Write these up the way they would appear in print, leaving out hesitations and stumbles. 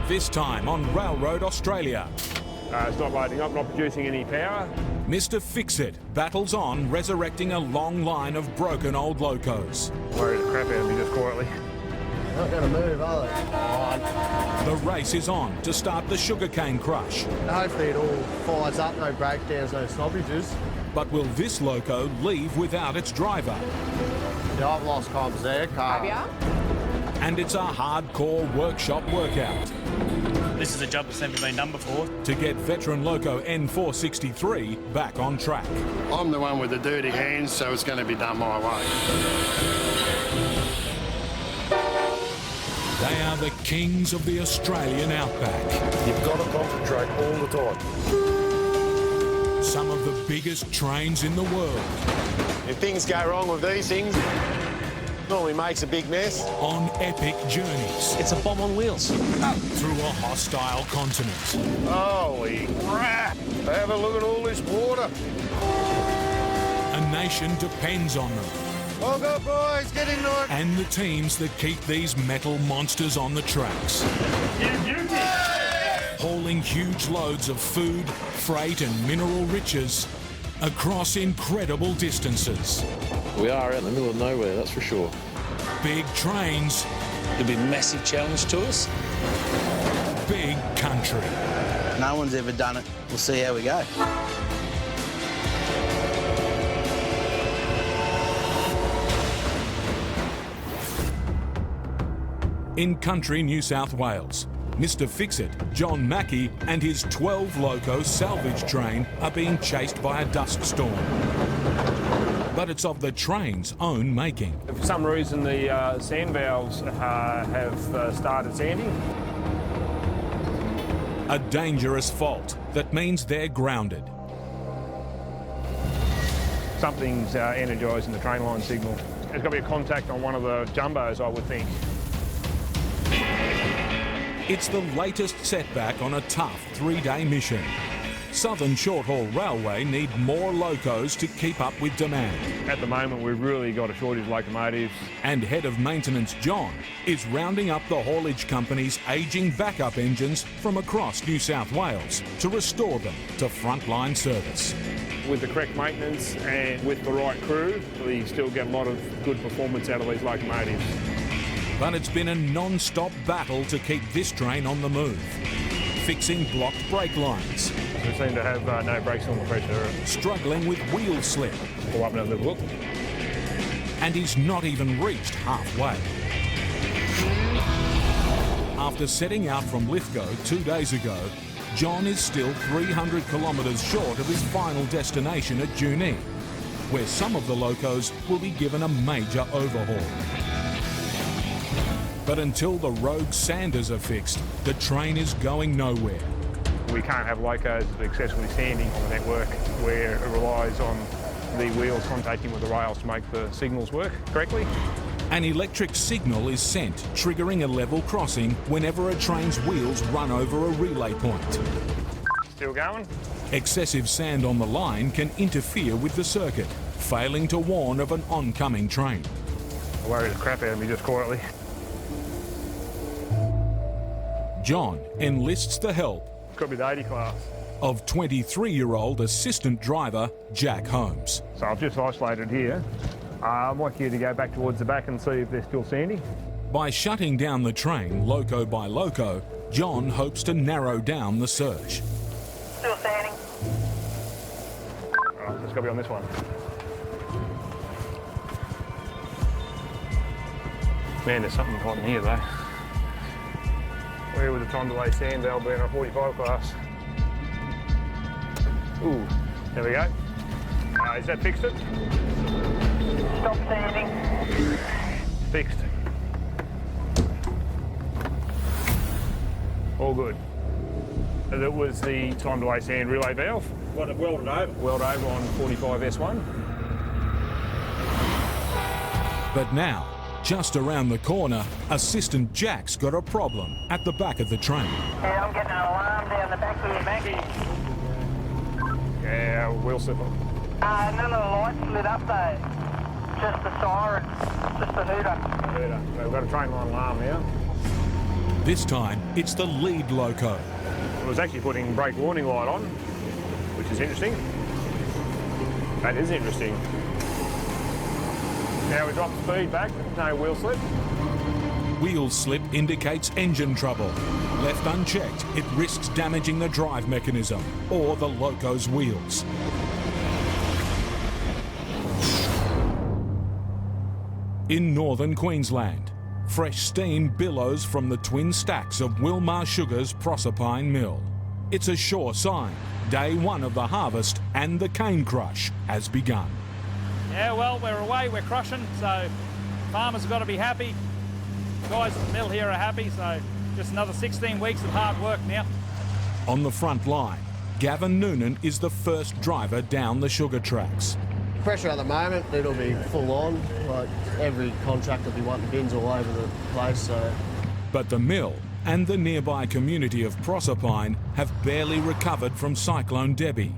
this time on Railroad Australia. It's not loading up, not producing any power. Mr. Fix-It battles on, resurrecting a long line of broken old locos. Worried the crap out of me just quietly. Not going to move, are they? The race is on to start the sugarcane crush. Hopefully it all fires up, no breakdowns, no stoppages. But will this loco leave without its driver? Yeah, I've lost comms there, car. Have ya? And it's a hardcore workshop workout This is a job that's never been done before. to get veteran loco N463 back on track. I'm the one with the dirty hands, so it's going to be done my way. They are the kings of the Australian outback. You've got to concentrate all the time. Some of the biggest trains in the world If things go wrong with these things, it normally makes a big mess. on epic journeys It's a bomb on wheels. through a hostile continent. Holy crap! Have a look at all this water. A nation depends on them, Log up, boys, get into it. and the teams that keep these metal monsters on the tracks. Hauling huge loads of food, freight and mineral riches across incredible distances. We are out in the middle of nowhere, that's for sure. Big trains, It'll be a massive challenge to us. big country. No one's ever done it. We'll see how we go. In country New South Wales, Mr. Fix-It, John Mackey, and his 12 loco salvage train are being chased by a dust storm. But it's of the train's own making. For some reason, the sand valves have started sanding. A dangerous fault that means they're grounded. Something's energising the train line signal. There's got to be a contact on one of the jumbos, I would think. It's the latest setback on a tough 3-day mission. Southern Short-Haul Railway need more locos to keep up with demand. At the moment, we've really got a shortage of locomotives. And Head of Maintenance John is rounding up the haulage company's ageing backup engines from across New South Wales to restore them to frontline service. With the correct maintenance and with the right crew, we still get a lot of good performance out of these locomotives. But it's been a non-stop battle to keep this train on the move. Fixing blocked brake lines, We seem to have no brakes on the pressure. struggling with wheel slip, Pull up and have a look. and he's not even reached halfway. After setting out from Lithgow 2 days ago, John is still 300 kilometres short of his final destination at Junee, where some of the locos will be given a major overhaul. But until the rogue sanders are fixed, the train is going nowhere. We can't have locos excessively sanding on the network where it relies on the wheels contacting with the rails to make the signals work correctly. An electric signal is sent, triggering a level crossing whenever a train's wheels run over a relay point. Still going? Excessive sand on the line can interfere with the circuit, failing to warn of an oncoming train. I worry the crap out of me just quietly. John enlists the help Could be the 80 class. of 23-year-old assistant driver Jack Holmes. So I've just isolated here. I'd like you to go back towards the back and see if they're still sanding. By shutting down the train loco by loco, John hopes to narrow down the search. Still standing. Alright, just got to be on this one. Man, there's something hot in here though. Where would the time delay sand valve be in a 45 class? Ooh, there we go. Is that fixed it? Stop standing. Fixed. All good. That was the time delay sand relay valve. What, welded over? Weld over on 45 S1. But now, just around the corner, Assistant Jack's got a problem at the back of the train. Yeah, I'm getting an alarm down the back here, Maggie. Yeah, wheel slipper. None of the lights lit up though. Just the siren, just the hooter. We've got a train line alarm now. This time, it's the lead loco. It was actually putting brake warning light on, which is interesting. That is interesting. Now we drop the speed back, no wheel slip. Wheel slip indicates engine trouble. Left unchecked, it risks damaging the drive mechanism or the loco's wheels. In northern Queensland, fresh steam billows from the twin stacks of Wilmar Sugar's Proserpine Mill. It's a sure sign. Day one of the harvest and the cane crush has begun. Yeah, well, we're away, we're crushing, so farmers have got to be happy. Guys at the mill here are happy, so just another 16 weeks of hard work now. On the front line, Gavin Noonan is the first driver down the sugar tracks. Pressure at the moment, it'll be full on. Like every contractor will be wanting bins all over the place. So. But the mill and the nearby community of Proserpine have barely recovered from Cyclone Debbie,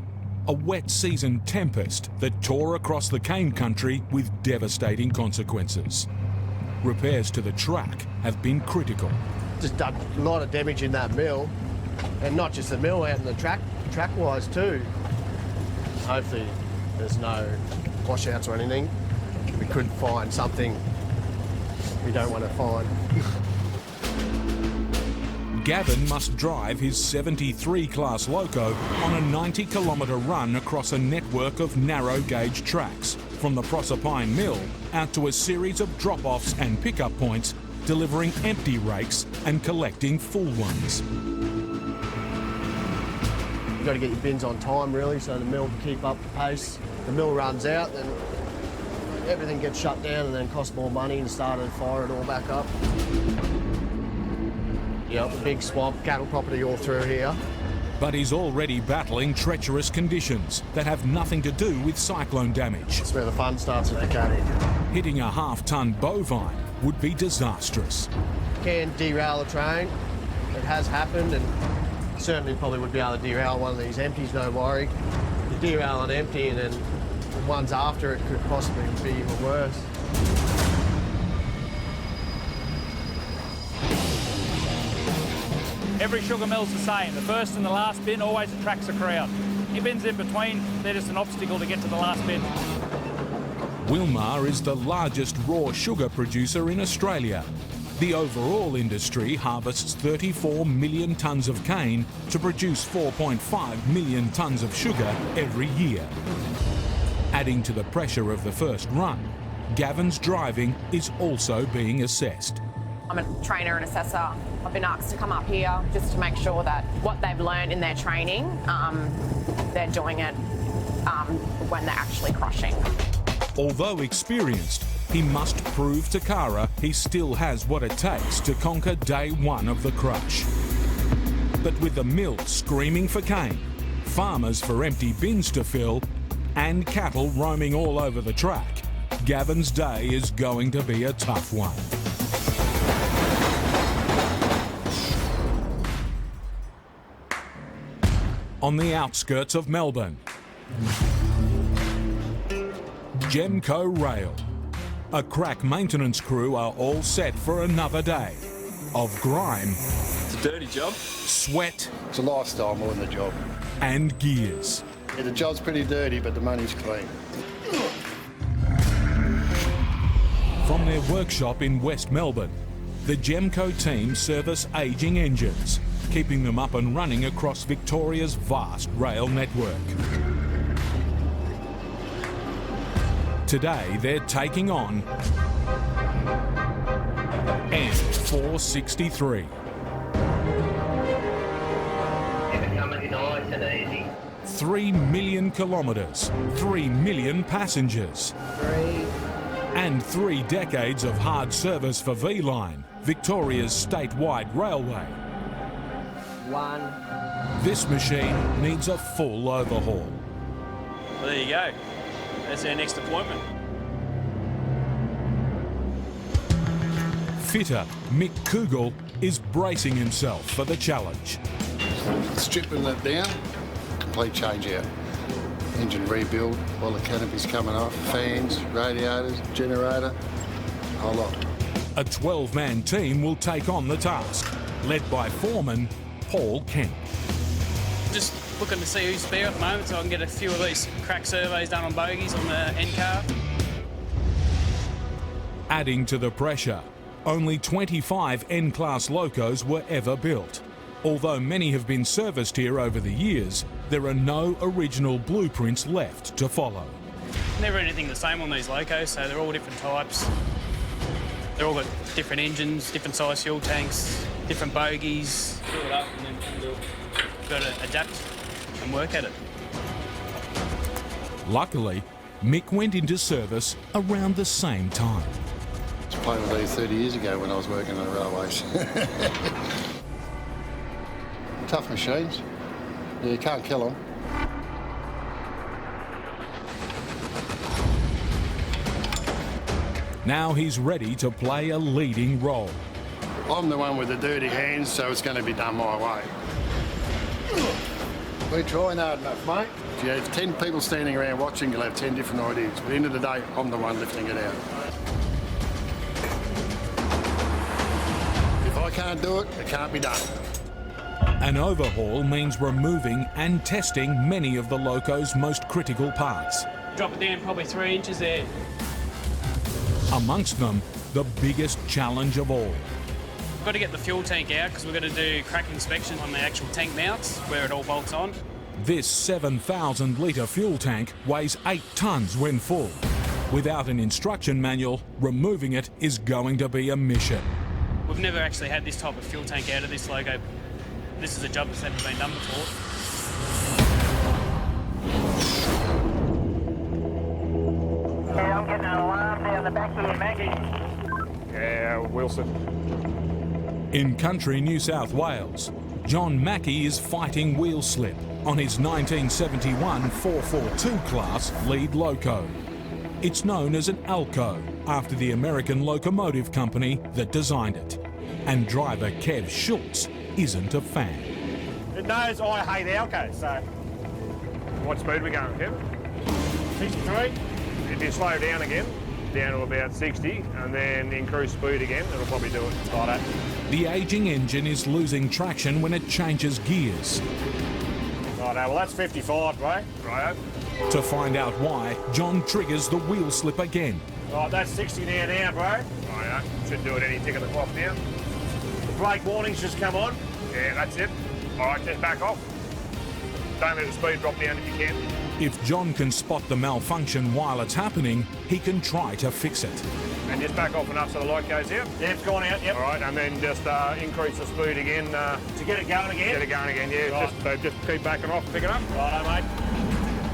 a wet season tempest that tore across the cane country with devastating consequences. Repairs to the track have been critical. Just done a lot of damage in that mill, and not just the mill, out in the track-wise too. Hopefully there's no washouts or anything. We could find something we don't want to find. Gavin must drive his 73 class loco on a 90-kilometre run across a network of narrow gauge tracks from the Proserpine Mill out to a series of drop-offs and pickup points, delivering empty rakes and collecting full ones. You've got to get your bins on time really, so the mill can keep up the pace. The mill runs out, then everything gets shut down and then costs more money and start and fire it all back up. Yep, a big swamp, cattle property all through here. But he's already battling treacherous conditions that have nothing to do with cyclone damage. That's where the fun starts with the cattle. Hitting a half-ton bovine would be disastrous. Can derail the train. It has happened, and certainly probably would be able to derail one of these empties, no worry. You derail an empty and then the ones after it could possibly be even worse. Every sugar mill's the same. The first and the last bin always attracts a crowd. Any bins in between, they're just an obstacle to get to the last bin. Wilmar is the largest raw sugar producer in Australia. The overall industry harvests 34 million tonnes of cane to produce 4.5 million tonnes of sugar every year. Adding to the pressure of the first run, Gavin's driving is also being assessed. I'm a trainer and assessor. I've been asked to come up here just to make sure that what they've learned in their training, they're doing it when they're actually crushing. Although experienced, he must prove to Cara he still has what it takes to conquer day one of the crush. But with the mill screaming for cane, farmers for empty bins to fill, and cattle roaming all over the track, Gavin's day is going to be a tough one. On the outskirts of Melbourne, Gemco Rail. A crack maintenance crew are all set for another day of grime. It's a dirty job. Sweat. It's a lifestyle more than a job. And gears. Yeah, the job's pretty dirty, but the money's clean. From their workshop in West Melbourne, the Gemco team service ageing engines, keeping them up and running across Victoria's vast rail network. Today, they're taking on N463. 3 million kilometres, 3 million passengers. And 3 decades of hard service for V-Line, Victoria's statewide railway. This machine needs a full overhaul. Well, there you go. That's our next appointment. Fitter Mick Kugel is bracing himself for the challenge. Stripping that down, complete change out. Engine rebuild, all the canopies coming off, fans, radiators, generator, a whole lot. A 12-man team will take on the task, led by foreman Paul Kemp. Just looking to see who's spare at the moment so I can get a few of these crack surveys done on bogies on the end car. Adding to the pressure, only 25 N-Class locos were ever built. Although many have been serviced here over the years, there are no original blueprints left to follow. Never anything the same on these locos, so they're all different types. They're all got different engines, different size fuel tanks, different bogies. Fill it up and then you've got to adapt and work at it. Luckily, Mick went into service around the same time. I was playing with these 30 years ago when I was working on the railways. Tough machines. Yeah, you can't kill them. Now he's ready to play a leading role. I'm the one with the dirty hands, so it's going to be done my way. We're trying hard enough, mate. If you have 10 people standing around watching, you'll have 10 different ideas. But at the end of the day, I'm the one lifting it out. If I can't do it, it can't be done. An overhaul means removing and testing many of the loco's most critical parts. Drop it down probably 3 inches there. Amongst them, the biggest challenge of all. We've got to get the fuel tank out because we're going to do crack inspection on the actual tank mounts where it all bolts on. This 7,000 litre fuel tank weighs 8 tonnes when full. Without an instruction manual, removing it is going to be a mission. We've never actually had this type of fuel tank out of this loco. This is a job that's never been done before. Yeah, I'm getting an alarm down the back here, Maggie. Yeah, Wilson. In country New South Wales, John Mackey is fighting wheel slip on his 1971 442 class lead loco. It's known as an Alco, after the American locomotive company that designed it. And driver Kev Schultz isn't a fan. It knows I hate Alco, so... What speed are we going, Kev? 63. If you slow down again, down to about 60, and then increase speed again, it'll probably do it like that. The ageing engine is losing traction when it changes gears. Right, well that's 55, bro. Right. To find out why, John triggers the wheel slip again. Right, that's 60 now, bro. Right, should do it any tick of the clock now. The brake warnings just come on. Yeah, that's it. All right, just back off. Don't let the speed drop down if you can. If John can spot the malfunction while it's happening, he can try to fix it. And just back off enough so the light goes out. Yeah, it's gone out, yep. All right, and then just increase the speed again. To get it going again? Get it going again, yeah. Right. Just keep backing off, picking up. Righto, mate.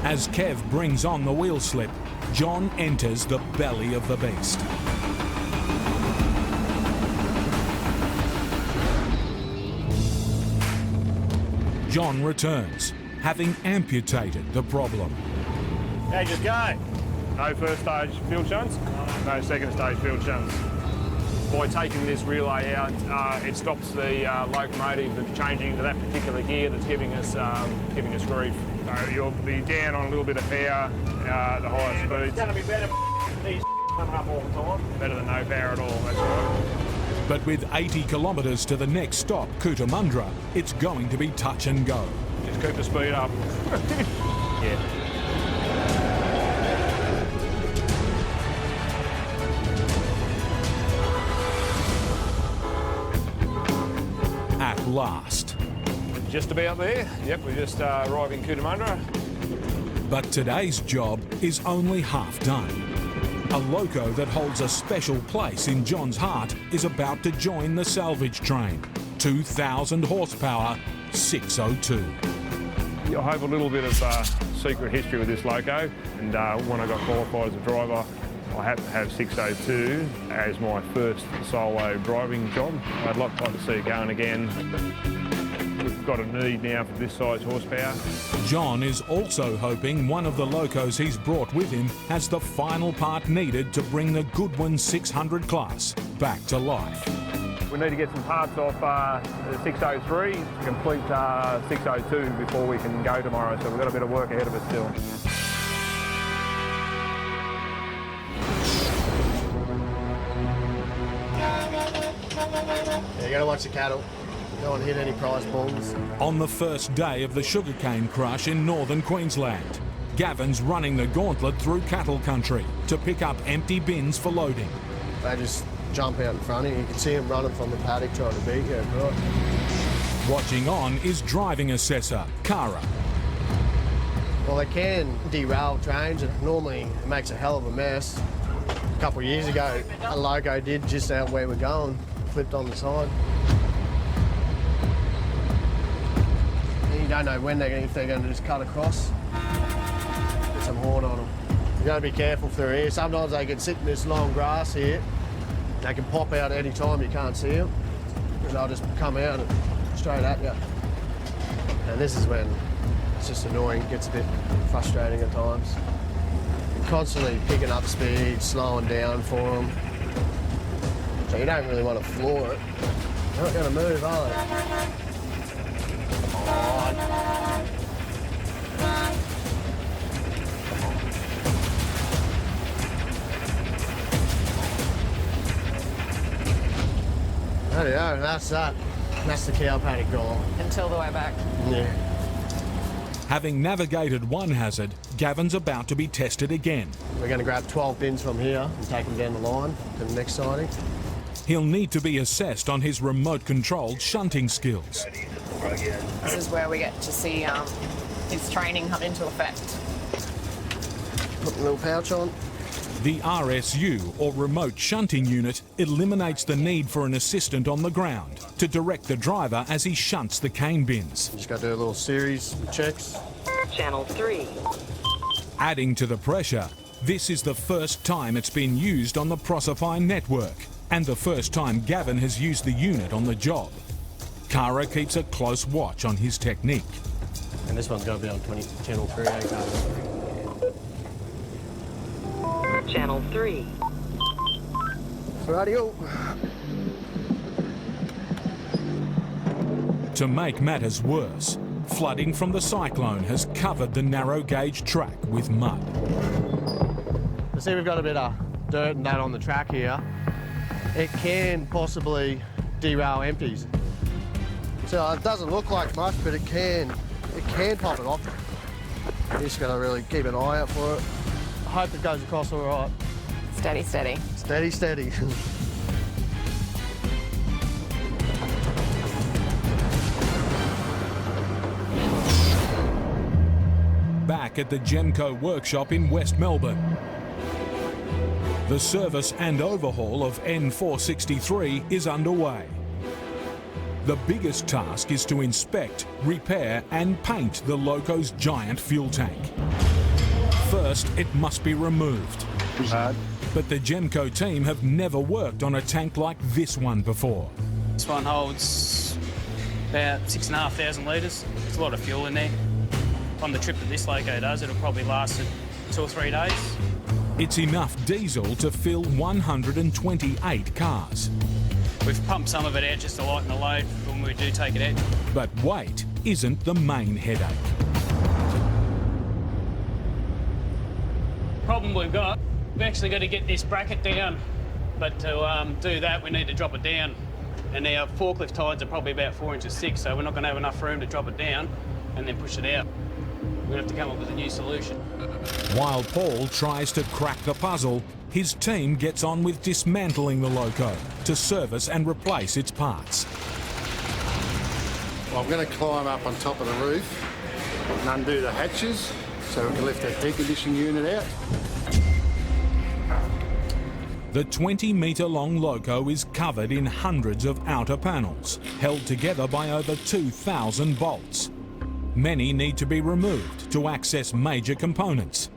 As Kev brings on the wheel slip, John enters the belly of the beast. John returns, having amputated the problem. How'd you go? No first stage fuel shunts, no second stage fuel shunts. By taking this relay out, it stops the locomotive from changing to that particular gear that's giving us grief. So you'll be down on a little bit of power at the highest speeds. It's going to be better these coming up all the time. Better than no power at all, that's right. But with 80 kilometres to the next stop, Cootamundra, it's going to be touch and go. Just keep the speed up. Yeah. At last. Just about there. Yep, we're just arriving Cootamundra. But today's job is only half done. A loco that holds a special place in John's heart is about to join the salvage train. 2,000 horsepower, 602. I have a little bit of secret history with this loco, and when I got qualified as a driver, I had to have 602 as my first solo driving job. I'd like to see it going again. We've got a need now for this size horsepower. John is also hoping one of the locos he's brought with him has the final part needed to bring the Goodwin 600 class back to life. We need to get some parts off the 603 to complete 602 before we can go tomorrow, so we've got a bit of work ahead of us still. Yeah, you gotta watch the cattle. Don't want to hit any prize bombs. On the first day of the sugarcane crush in northern Queensland, Gavin's running the gauntlet through cattle country to pick up empty bins for loading. They just jump out in front of you. You can see them running from the paddock trying to beat you, right? Watching on is driving assessor, Cara. Well, they can derail trains, and normally it makes a hell of a mess. A couple of years ago, a loco did just out where we're going, flipped on the side. And you don't know when if they're going to just cut across. Put some horn on them. You got to be careful through here. Sometimes they can sit in this long grass here. They can pop out any time you can't see them. And they'll just come out and straight at you. And this is when it's just annoying, it gets a bit frustrating at times. You're constantly picking up speed, slowing down for them. So you don't really want to floor it. They're not going to move, are they? There you go, that's that. That's the cow paddock gone. Until the way back. Yeah. Having navigated one hazard, Gavin's about to be tested again. We're going to grab 12 bins from here and take them down the line to the next siding. He'll need to be assessed on his remote-controlled shunting skills. This is where we get to see his training come into effect. Put the little pouch on. The RSU, or remote shunting unit, eliminates the need for an assistant on the ground to direct the driver as he shunts the cane bins. Just got to do a little series of checks. Channel 3. Adding to the pressure, this is the first time it's been used on the Proserpine network, and the first time Gavin has used the unit on the job. Cara keeps a close watch on his technique. And this one's got to be on channel 3, Channel 3. Radio. To make matters worse, flooding from the cyclone has covered the narrow gauge track with mud. You see we've got a bit of dirt and that on the track here. It can possibly derail empties. So it doesn't look like much, but it can pop it off. You just got to really keep an eye out for it. I hope it goes across all right. Steady, steady. Steady, steady. Back at the Gemco workshop in West Melbourne, the service and overhaul of N463 is underway. The biggest task is to inspect, repair and paint the loco's giant fuel tank. First, it must be removed. But the Gemco team have never worked on a tank like this one before. This one holds about 6,500 litres. There's a lot of fuel in there. On the trip that this loco does, it'll probably last 2 or 3 days. It's enough diesel to fill 128 cars. We've pumped some of it out just to lighten the load when we do take it out. But weight isn't the main headache. Problem we've got, we've actually got to get this bracket down, but to do that we need to drop it down, and our forklift tides are probably about 4 inches thick, so we're not going to have enough room to drop it down and then push it out. We're going to have to come up with a new solution. While Paul tries to crack the puzzle, his team gets on with dismantling the loco to service and replace its parts. Well, I'm going to climb up on top of the roof and undo the hatches so we can lift that deconditioning unit out. The 20-metre-long loco is covered in hundreds of outer panels, held together by over 2,000 bolts. Many need to be removed to access major components.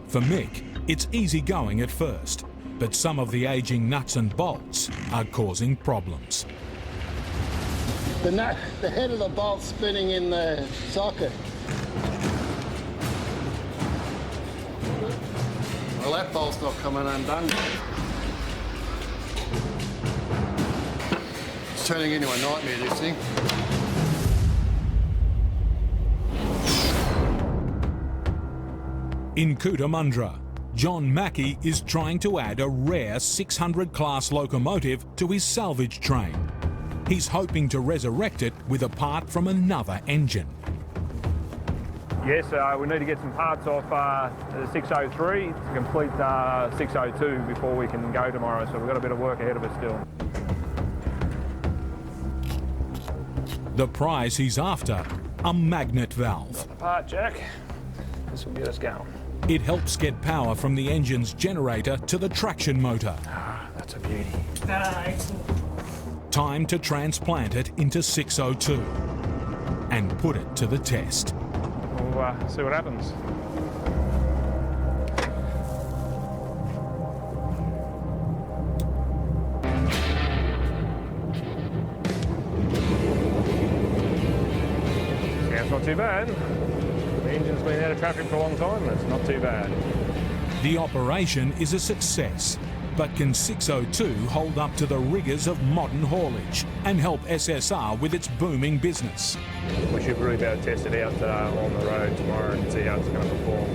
For Mick, it's easy going at first, but some of the ageing nuts and bolts are causing problems. The head of the bolt's spinning in the socket. Well, that bolt's not coming undone. It's turning into a nightmare, this thing. In Cootamundra, John Mackey is trying to add a rare 600 class locomotive to his salvage train. He's hoping to resurrect it with a part from another engine. Yes, we need to get some parts off the 603 to complete 602 before we can go tomorrow, so we've got a bit of work ahead of us still. The prize he's after, a magnet valve. Got the part, Jack. This will get us going. It helps get power from the engine's generator to the traction motor. Ah, that's a beauty. Time to transplant it into 602 and put it to the test. We'll see what happens. Sounds not too bad. The engine's been out of traffic for a long time, that's not too bad. The operation is a success, but can 602 hold up to the rigours of modern haulage and help SSR with its booming business? We should really be able to test it out on the road tomorrow and see how it's going to perform.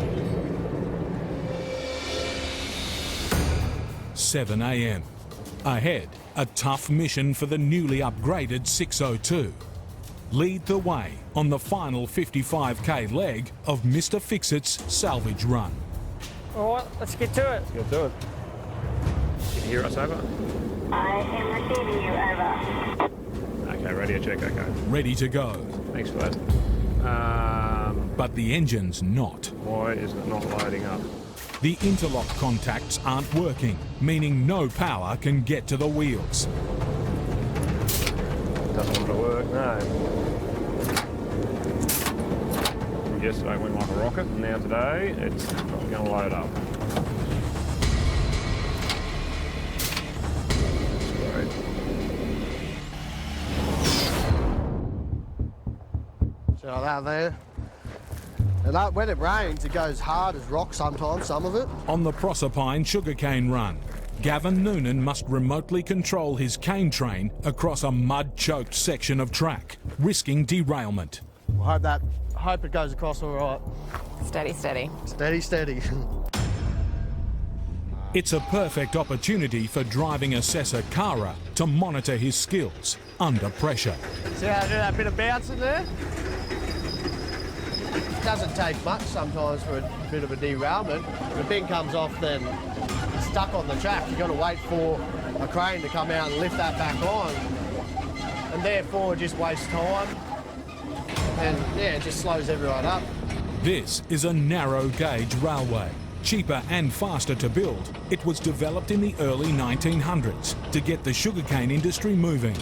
7 a.m. Ahead, a tough mission for the newly upgraded 602. Lead the way on the final 55k leg of Mr. Fixit's salvage run. All right, let's get to it. Let's get to it. Can you hear us over? I am receiving you, over. Okay, radio check, okay. Ready to go. Thanks for that. But the engine's not. Why is it not loading up? The interlock contacts aren't working, meaning no power can get to the wheels. Doesn't want to work, no. Yesterday went like a rocket, and now today it's not going to load up. Great. So that there. And that, when it rains, it goes hard as rock sometimes, some of it. On the Proserpine sugarcane run, Gavin Noonan must remotely control his cane train across a mud-choked section of track, risking derailment. Hope it goes across all right. Steady, steady. Steady, steady. It's a perfect opportunity for driving assessor Kara to monitor his skills under pressure. See how I do that bit of bouncing there? It doesn't take much sometimes for a bit of a derailment. If the bin comes off, then it's stuck on the track. You've got to wait for a crane to come out and lift that back on. And therefore it just wastes time. And yeah, it just slows everyone up. This is a narrow gauge railway. Cheaper and faster to build, it was developed in the early 1900s to get the sugarcane industry moving.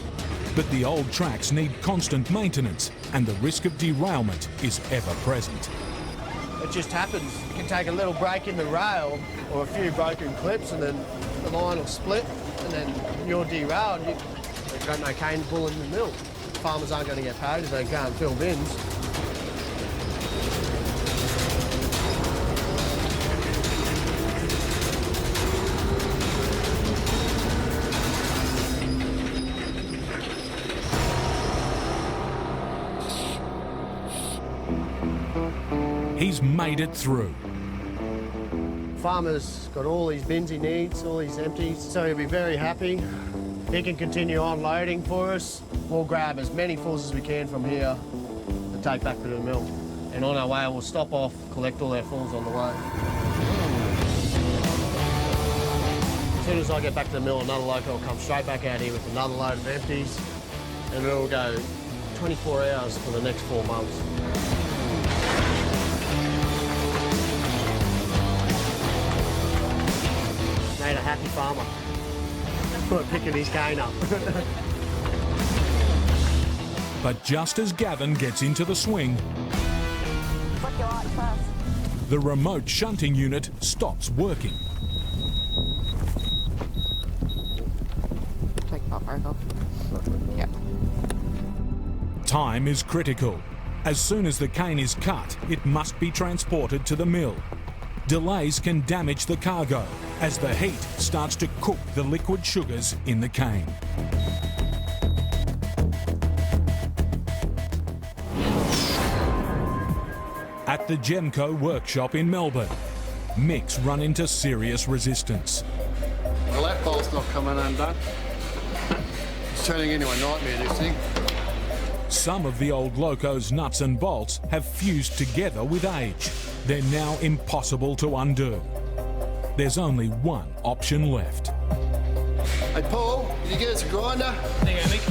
But the old tracks need constant maintenance and the risk of derailment is ever present. It just happens. You can take a little break in the rail or a few broken clips and then the line will split and then you're derailed. You've got no cane pull in the mill. Farmers aren't going to get paid if they can't fill bins. He's made it through. Farmer's got all these bins he needs, all these empties, so he'll be very happy. He can continue on loading for us. We'll grab as many fulls as we can from here and take back to the mill. And on our way, we'll stop off, collect all our fulls on the way. As soon as I get back to the mill, another loco will come straight back out here with another load of empties, and it'll go 24 hours for the next 4 months. Made a happy farmer. Picking his cane up. But just as Gavin gets into the swing, Flick your lights first. the remote shunting unit stops working. Take the pop off. Yep. Time is critical. As soon as the cane is cut, it must be transported to the mill. Delays can damage the cargo as the heat starts to cook the liquid sugars in the cane. At the Gemco workshop in Melbourne, mix run into serious resistance. Well, that bolt's not coming undone. turning into a nightmare, this thing. Some of the old loco's nuts and bolts have fused together with age. They're now impossible to undo. There's only one option left. Hey, Paul, can you get us a grinder? There you go, Mick.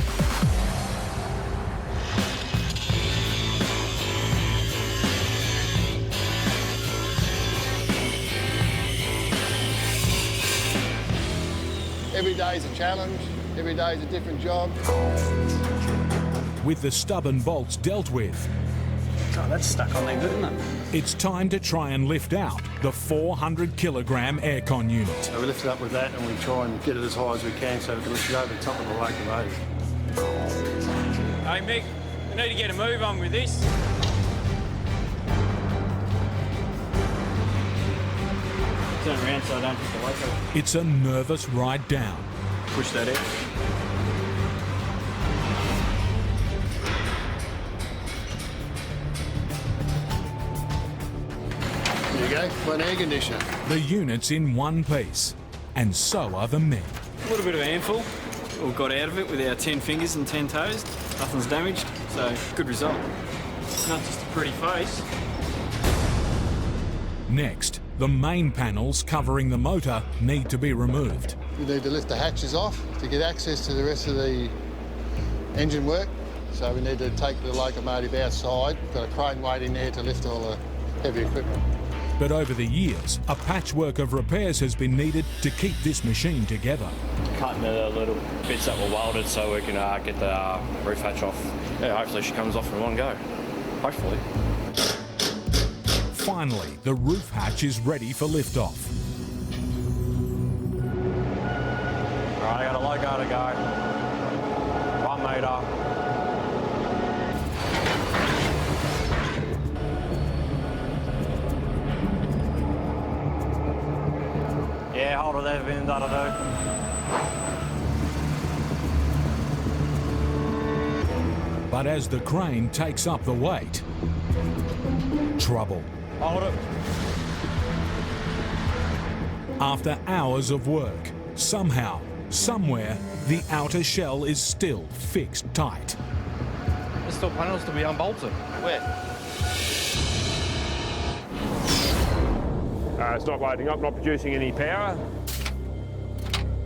Every day's a challenge. Every day's a different job. With the stubborn bolts dealt with, Oh, that's stuck on there good, isn't it? it's time to try and lift out the 400-kilogram aircon unit. So we lift it up with that and we try and get it as high as we can so we can lift it over the top of the locomotive. Hey, Mick, we need to get a move on with this. Turn around so I don't hit the loco. It's a nervous ride down. Push that out. There you go, one air conditioner. The unit's in one piece, and so are the men. A little bit of a handful. We got out of it with our 10 fingers and 10 toes. Nothing's damaged, so good result. Not just a pretty face. Next, the main panels covering the motor need to be removed. We need to lift the hatches off to get access to the rest of the engine work. So we need to take the locomotive outside. Got a crane waiting there to lift all the heavy equipment. But over the years, a patchwork of repairs has been needed to keep this machine together. Cutting the little bits that were welded so we can get the roof hatch off. Yeah, hopefully she comes off in one go. Hopefully. Finally, the roof hatch is ready for liftoff. All right, I got a loco to go. 1 metre. Yeah, hold it there, everything that'll do. But as the crane takes up the weight, trouble. Hold it. After hours of work, somehow, somewhere, the outer shell is still fixed tight. There's still panels to be unbolted. Where? It's not loading up, not producing any power.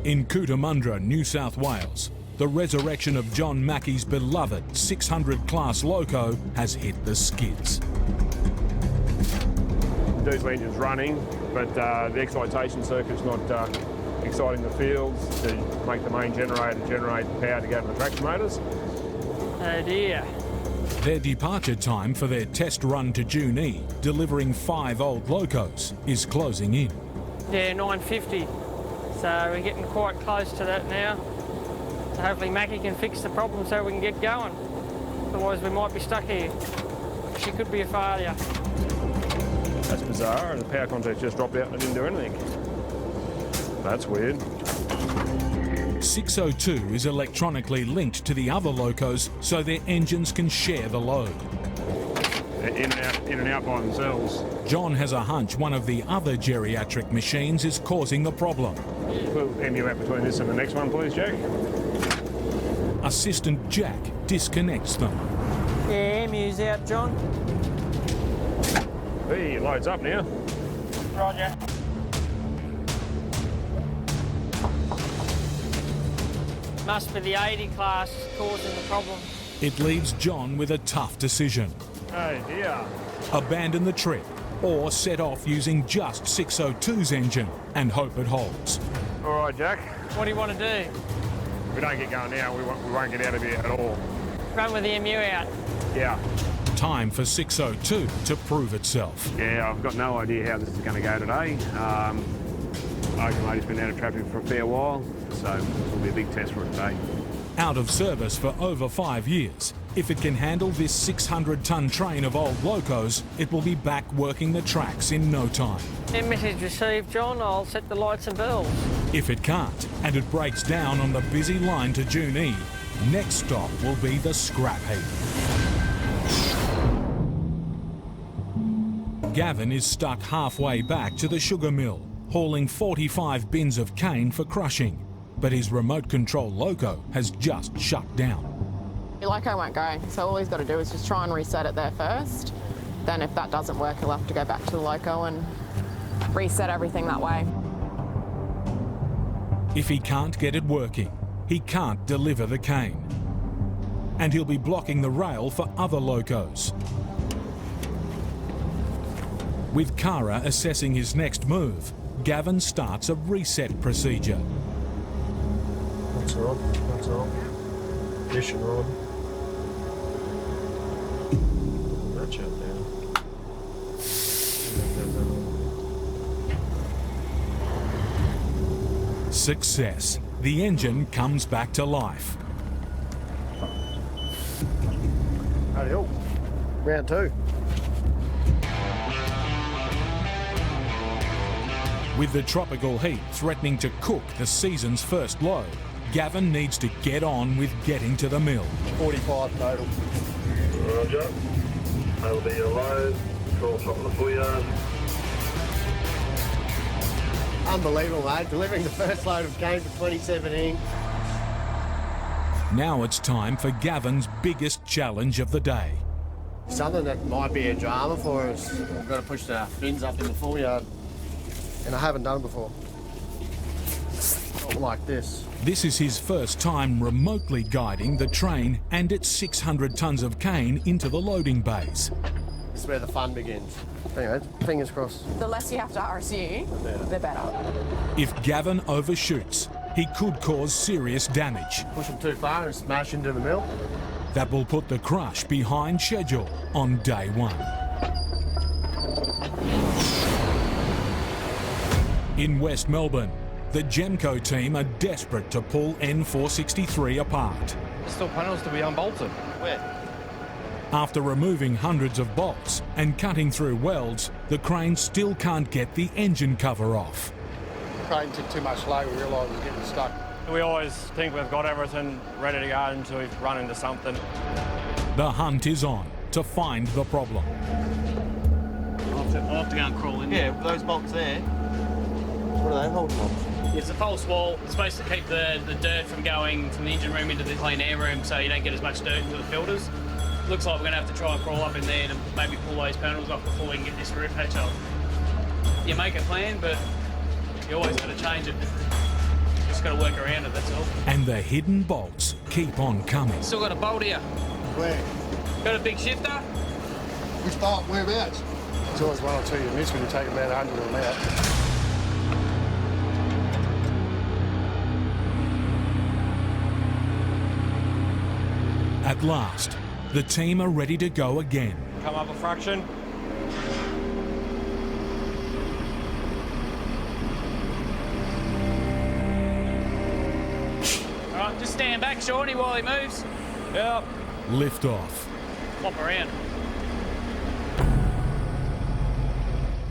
In Cootamundra, New South Wales, the resurrection of John Mackey's beloved 600 class loco has hit the skids. The diesel engine's running, but the excitation circuit's not exciting the fields to make the main generator generate power to go to the traction motors. Oh dear. Their departure time for their test run to Junee, delivering 5 old locos, is closing in. Yeah, 9:50. So we're getting quite close to that now. So hopefully Mackie can fix the problem so we can get going. Otherwise we might be stuck here. She could be a failure. That's bizarre. The power contact just dropped out and it didn't do anything. That's weird. 602 is electronically linked to the other locos so their engines can share the load. They're in and out by themselves. John has a hunch one of the other geriatric machines is causing the problem. Put MU out between this and the next one, please, Jack. Assistant Jack disconnects them. Yeah, MU's out, John. Hey, it loads up now. Roger. Must be the 80 class causing the problem. It leaves John with a tough decision. Oh dear. Abandon the trip or set off using just 602's engine and hope it holds. All right, Jack. What do you want to do? If we don't get going now, we won't get out of here at all. Run with the MU out. Yeah. Time for 602 to prove itself. Yeah, I've got no idea how this is going to go today. Locomotive's been out of traffic for a fair while, so this will be a big test for it today. Out of service for over 5 years, if it can handle this 600-ton train of old locos, it will be back working the tracks in no time. Message received, John. I'll set the lights and bells. If it can't, and it breaks down on the busy line to Junee, next stop will be the scrap heap. Gavin is stuck halfway back to the sugar mill, hauling 45 bins of cane for crushing. but his remote control loco has just shut down. Your loco won't go, so all he's got to do is just try and reset it there first. Then if that doesn't work, he'll have to go back to the loco and reset everything that way. If he can't get it working, he can't deliver the cane. And he'll be blocking the rail for other locos. With Cara assessing his next move, Gavin starts a reset procedure. That's all. That's all. Fishing rod. That's out there. Success. The engine comes back to life. Howdy-ho. Round 2. With the tropical heat threatening to cook the season's first load, Gavin needs to get on with getting to the mill. 45 total. Roger. That'll be your load. Control top of the full yard. Unbelievable, mate. Delivering the first load of cane for 2017. Now it's time for Gavin's biggest challenge of the day. Something that might be a drama for us. We've got to push the fins up in the full yard. And I haven't done it before. Not like this. This is his first time remotely guiding the train and its 600 tonnes of cane into the loading bays. This is where the fun begins. Anyway, fingers crossed. The less you have to RSU, the better. If Gavin overshoots, he could cause serious damage. Push them too far and smash into the mill. That will put the crush behind schedule on day 1. In West Melbourne, the Gemco team are desperate to pull N463 apart. There's still panels to be unbolted. Where? After removing hundreds of bolts and cutting through welds, the crane still can't get the engine cover off. The crane took too much load, we realised we were getting stuck. We always think we've got everything ready to go until we've run into something. The hunt is on to find the problem. I'll have to go and crawl in there. Yeah, those bolts there, what are they holding on? It's a false wall. It's supposed to keep the dirt from going from the engine room into the clean air room so you don't get as much dirt into the filters. Looks like we're going to have to try and crawl up in there to maybe pull those panels off before we can get this roof hatch off. You make a plan, but you always got to change it. Just got to work around it, that's all. And the hidden bolts keep on coming. Still got a bolt here. Where? Got a big shifter. Which bolt? Whereabouts? There's always one or two you miss when you take about 100 of them out. At last, the team are ready to go again. Come up a fraction. All right, just stand back, Shawnee, while he moves. Yep. Lift off. Flop around.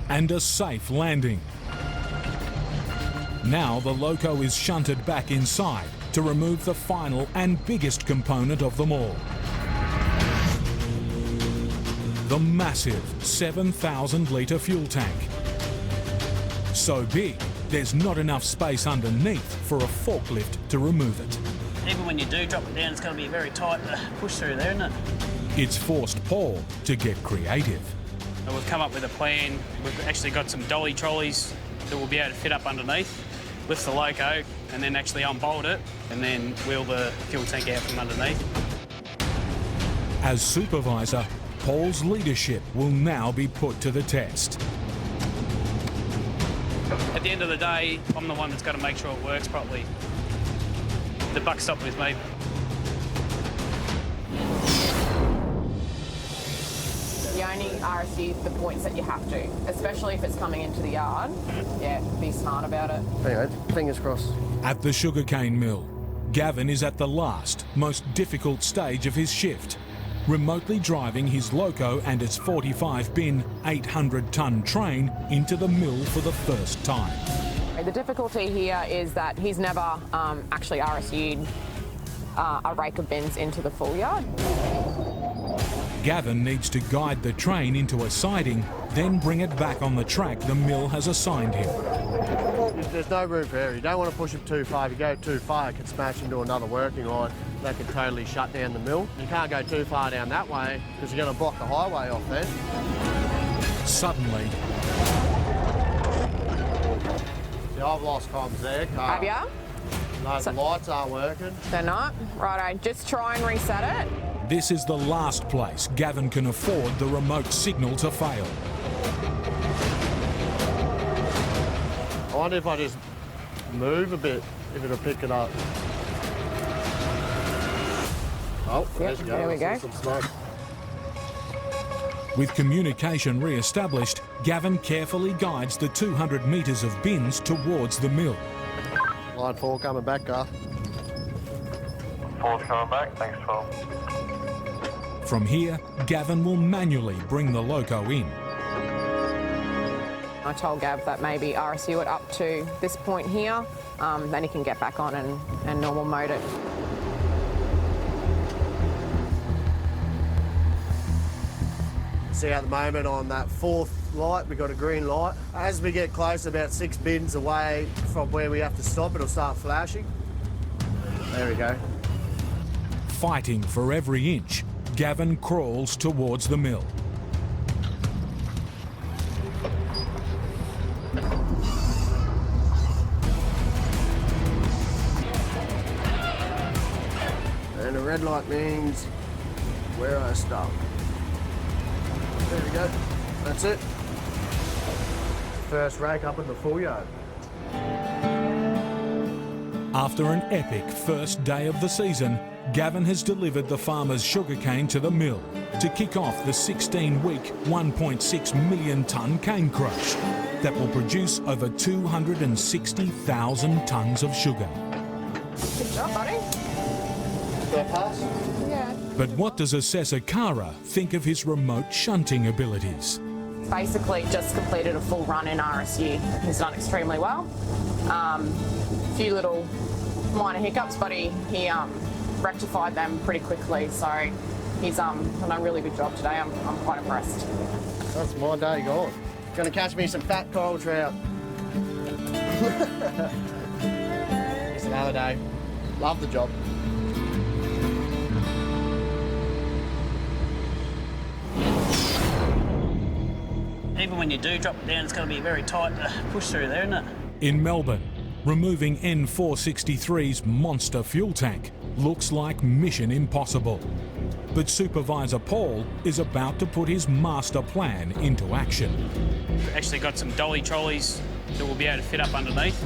And a safe landing. Now the loco is shunted back inside to remove the final and biggest component of them all. The massive 7,000 litre fuel tank. So big, there's not enough space underneath for a forklift to remove it. Even when you do drop it down, it's going to be very tight to push through there, isn't it? It's forced Paul to get creative. So we've come up with a plan. We've actually got some dolly trolleys that will be able to fit up underneath, lift the loco, and then actually unbolt it, and then wheel the fuel tank out from underneath. As supervisor, Paul's leadership will now be put to the test. At the end of the day, I'm the one that's got to make sure it works properly. The buck stopped with me. You only RSU the points that you have to, especially if it's coming into the yard. Yeah, be smart about it. Anyway, fingers crossed. At the sugarcane mill, Gavin is at the last, most difficult stage of his shift, remotely driving his loco and its 45-bin, 800-tonne train into the mill for the first time. The difficulty here is that he's never actually RSU'd a rake of bins into the full yard. Gavin needs to guide the train into a siding, then bring it back on the track the mill has assigned him. There's no room for error. You don't want to push it too far. If you go too far, it can smash into another working line. That can totally shut down the mill. You can't go too far down that way because you're going to block the highway off then. Suddenly... See, I've lost comms there, Carl. Have ya? No, the lights aren't working. They're not? Righto, just try and reset it. This is the last place Gavin can afford the remote signal to fail. I wonder if I just move a bit, if it'll pick it up. Oh, yep, there we go. Some smoke. With communication re-established, Gavin carefully guides the 200 metres of bins towards the mill. Line 4 coming back, Gar. 4's coming back, thanks 12. From here, Gavin will manually bring the loco in. I told Gav that maybe RSU it up to this point here, then he can get back on and normal mode it. See at the moment on that 4th light, we've got a green light. As we get close, about 6 bins away from where we have to stop, it'll start flashing. There we go. Fighting for every inch, Gavin crawls towards the mill. And the red light means where I stop. There we go. That's it. First rake up in the full yard. After an epic first day of the season, Gavin has delivered the farmer's sugarcane to the mill to kick off the 16-week, 1.6 million tonne cane crush that will produce over 260,000 tonnes of sugar. Good job, buddy. Did I pass? Yeah. But what does Assessor Kara think of his remote shunting abilities? Basically just completed a full run in RSU. He's done extremely well. A few little minor hiccups, but he rectified them pretty quickly. So he's done a really good job today. I'm quite impressed. That's my day gone. Gonna catch me some fat coral trout. Just another day. Love the job. Even when you do drop it down, it's going to be very tight to push through there, isn't it? In Melbourne, removing N463's monster fuel tank looks like mission impossible. But Supervisor Paul is about to put his master plan into action. We've actually got some dolly trolleys that we'll be able to fit up underneath.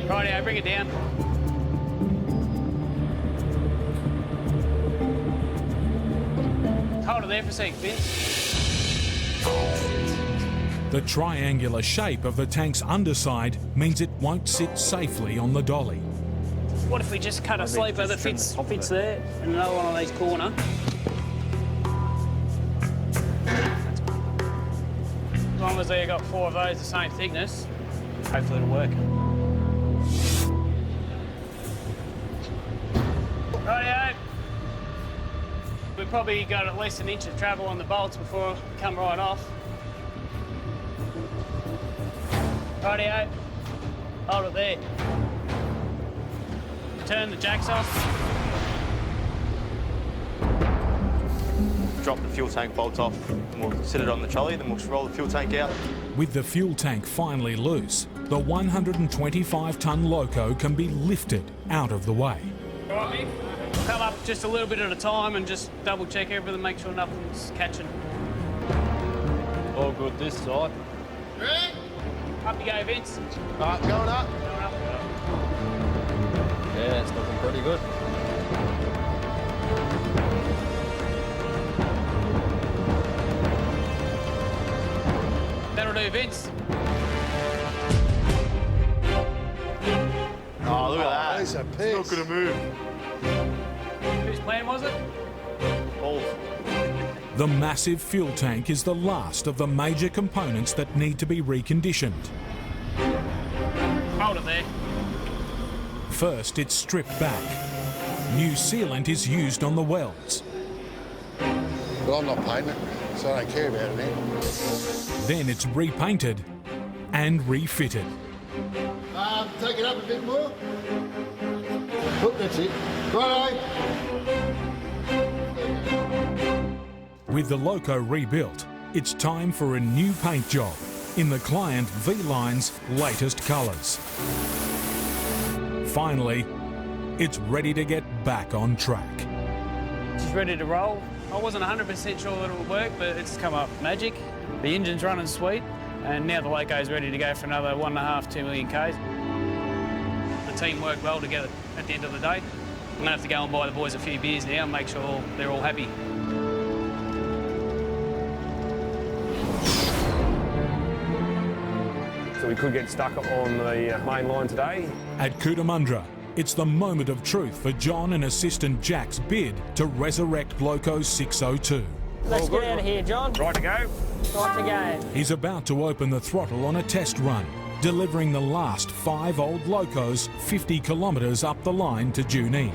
Rightio, bring it down. Hold it there for a sec, Vince. The triangular shape of the tank's underside means it won't sit safely on the dolly. What if we just cut a sleeper that fits there and another one on each corner? As long as they've got 4 of those the same thickness, hopefully it'll work. Rightio. We've probably got at least an inch of travel on the bolts before we come right off. Rightio. Hold it there. Turn the jacks off. Drop the fuel tank bolts off, and we'll sit it on the trolley, then we'll roll the fuel tank out. With the fuel tank finally loose, the 125-tonne loco can be lifted out of the way. All right, Mick? Come up just a little bit at a time and just double check everything, make sure nothing's catching. All good this side. Ready? Up you go, Vince. All right, going up. Going up. Yeah, it's looking pretty good. That'll do, Vince. Oh, look at that. These are It's pigs. not going to move. Whose plan was it? Balls. The massive fuel tank is the last of the major components that need to be reconditioned. Hold it there. First, it's stripped back. New sealant is used on the welds. But I'm not painting it, so I don't care about it now. Then it's repainted and refitted. Take it up a bit more. Look, that's it. Righto. With the loco rebuilt, it's time for a new paint job in the client V-Line's latest colours. Finally, it's ready to get back on track. She's ready to roll. I wasn't 100% sure that it would work, but it's come up magic. The engine's running sweet, and now the loco's ready to go for another 1.5, 2 million Ks. The team worked well together at the end of the day. I'm going to have to go and buy the boys a few beers now and make sure they're all happy. So we could get stuck on the main line today. At Cootamundra, it's the moment of truth for John and assistant Jack's bid to resurrect Loco 602. Let's get out of here, John. Right to go. Right to go. He's about to open the throttle on a test run, delivering the last 5 old locos 50 kilometres up the line to Junee.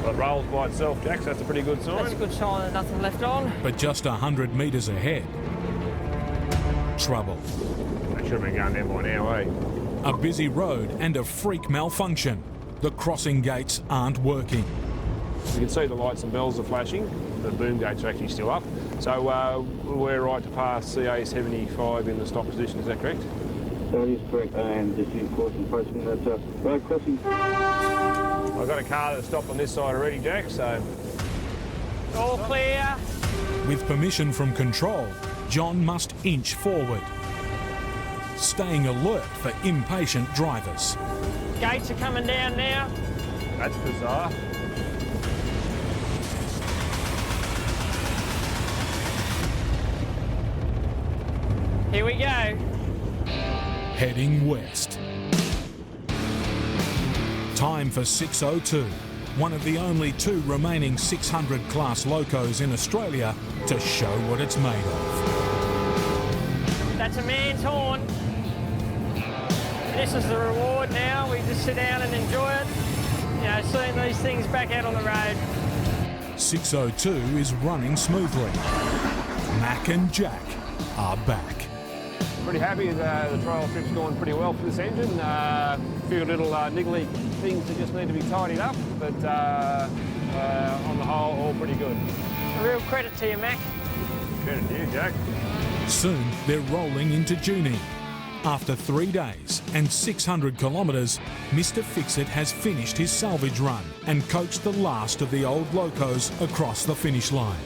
Well, it rolls by itself, Jack, so that's a pretty good sign. That's a good sign there's nothing left on. But just 100 metres ahead, trouble. They should have been going down by now, eh? A busy road and a freak malfunction. The crossing gates aren't working. You can see the lights and bells are flashing. The boom gates are actually still up. So we're right to pass CA 75 in the stop position, is that correct? That is correct, and just use caution approaching that road crossing. I've got a car that's stopped on this side already, Jack, so... All clear. With permission from control, John must inch forward, staying alert for impatient drivers. Gates are coming down now. That's bizarre. Here we go. Heading west. Time for 602, one of the only 2 remaining 600 class locos in Australia to show what it's made of. That's a man's horn. This is the reward now. We just sit down and enjoy it. You know, seeing these things back out on the road. 602 is running smoothly. Mac and Jack are back. Pretty happy. The trial trip's gone pretty well for this engine. A few little niggly things that just need to be tidied up, but on the whole, all pretty good. A real credit to you, Mac. Credit to you, Jack. Soon they're rolling into Junee. After 3 days and 600 kilometres, Mr. Fixit has finished his salvage run and coaxed the last of the old locos across the finish line.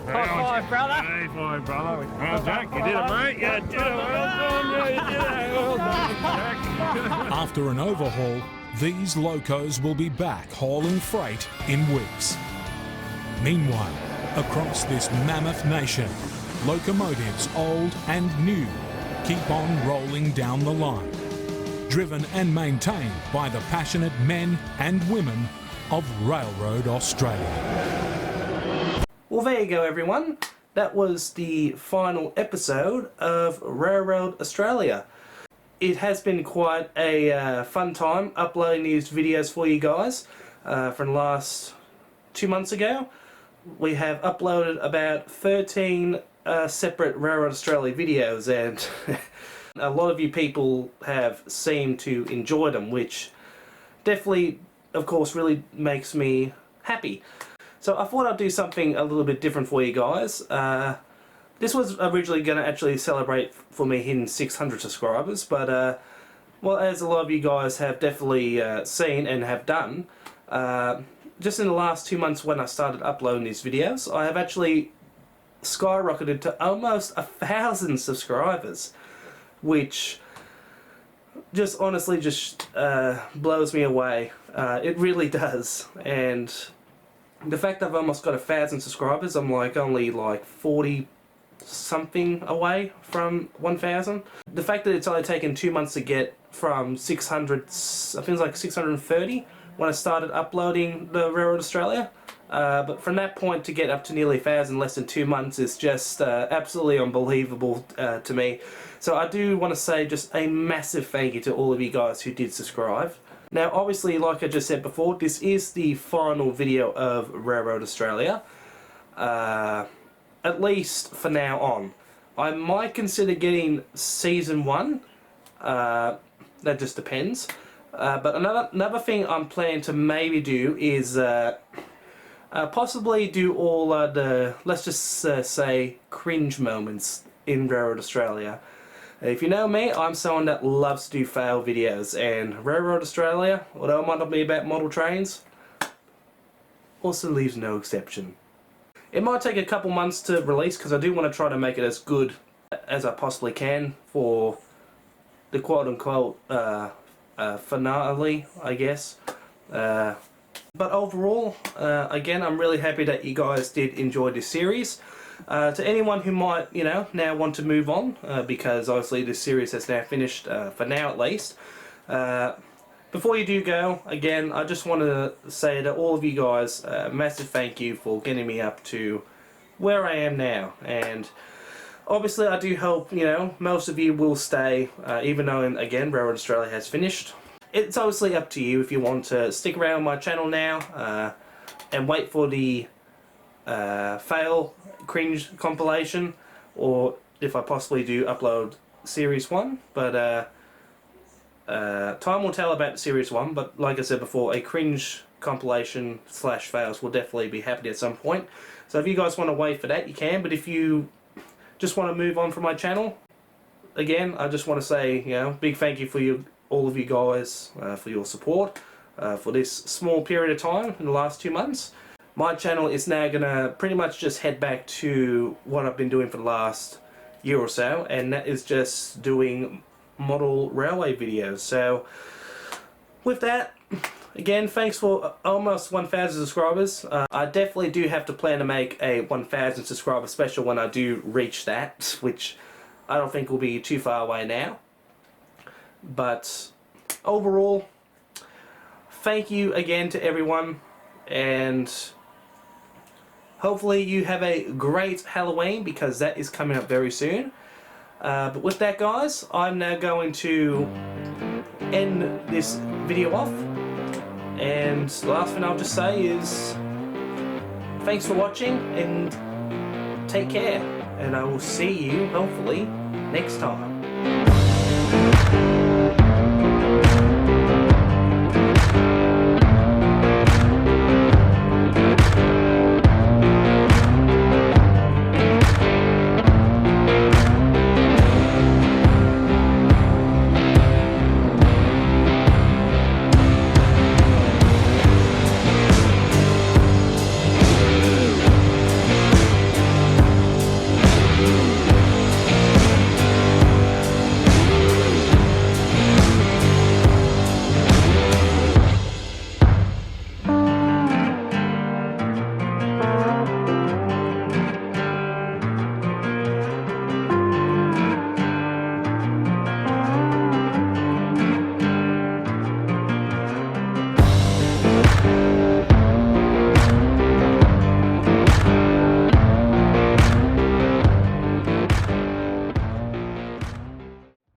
High five, brother. High five, brother. Well, Jack, you did it, mate. You did it. Well done. You did it. Well done, Jack. After an overhaul, these locos will be back hauling freight in weeks. Meanwhile, across this mammoth nation, locomotives old and new keep on rolling down the line, driven and maintained by the passionate men and women of Railroad Australia. Well, there you go, everyone. That was the final episode of Railroad Australia. It has been quite a fun time uploading these videos for you guys. From the last 2 months ago, we have uploaded about 13 separate Railroad Australia videos, and a lot of you people have seemed to enjoy them, which definitely, of course, really makes me happy. So I thought I'd do something a little bit different for you guys. This was originally going to actually celebrate for me hitting 600 subscribers, but well, as a lot of you guys have definitely seen and have done, just in the last 2 months when I started uploading these videos, I have actually skyrocketed to almost 1,000 subscribers, which just honestly just blows me away. It really does. And the fact that I've almost got 1,000 subscribers, I'm like only like 40 something away from 1,000. The fact that it's only taken 2 months to get from 600, I think it was like 630 when I started uploading the Railroad Australia. But from that point to get up to nearly 1,000 in less than 2 months is just absolutely unbelievable to me. So I do want to say just a massive thank you to all of you guys who did subscribe. Now obviously, like I just said before, this is the final video of Railroad Australia, at least for now on. I might consider getting Season 1, that just depends. But another thing I'm planning to maybe do is possibly do all the, let's just say, cringe moments in Railroad Australia. If you know me, I'm someone that loves to do fail videos, and Railroad Australia, although it might not be about model trains, also leaves no exception. It might take a couple months to release because I do want to try to make it as good as I possibly can for the quote-unquote finale, I guess. But overall, again, I'm really happy that you guys did enjoy this series. To anyone who might, you know, now want to move on, because obviously this series has now finished, for now at least. Before you do go, again, I just want to say to all of you guys, a massive thank you for getting me up to where I am now. And obviously I do hope, you know, most of you will stay, even though, again, Railroad Australia has finished. It's obviously up to you if you want to stick around on my channel now, and wait for the fail cringe compilation, or if I possibly do upload Series 1, but time will tell about Series 1, but like I said before, a cringe compilation / fails will definitely be happening at some point. So if you guys want to wait for that, you can, but if you just want to move on from my channel, again, I just want to say, you know, big thank you for all of you guys for your support for this small period of time in the last 2 months. My channel is now going to pretty much just head back to what I've been doing for the last year or so, and that is just doing model railway videos. So with that, again, thanks for almost 1,000 subscribers. I definitely do have to plan to make a 1,000 subscriber special when I do reach that, which I don't think will be too far away now. But overall, thank you again to everyone, and hopefully you have a great Halloween, because that is coming up very soon. But with that, guys, I'm now going to end this video off. And the last thing I'll just say is thanks for watching, and take care. And I will see you, hopefully, next time.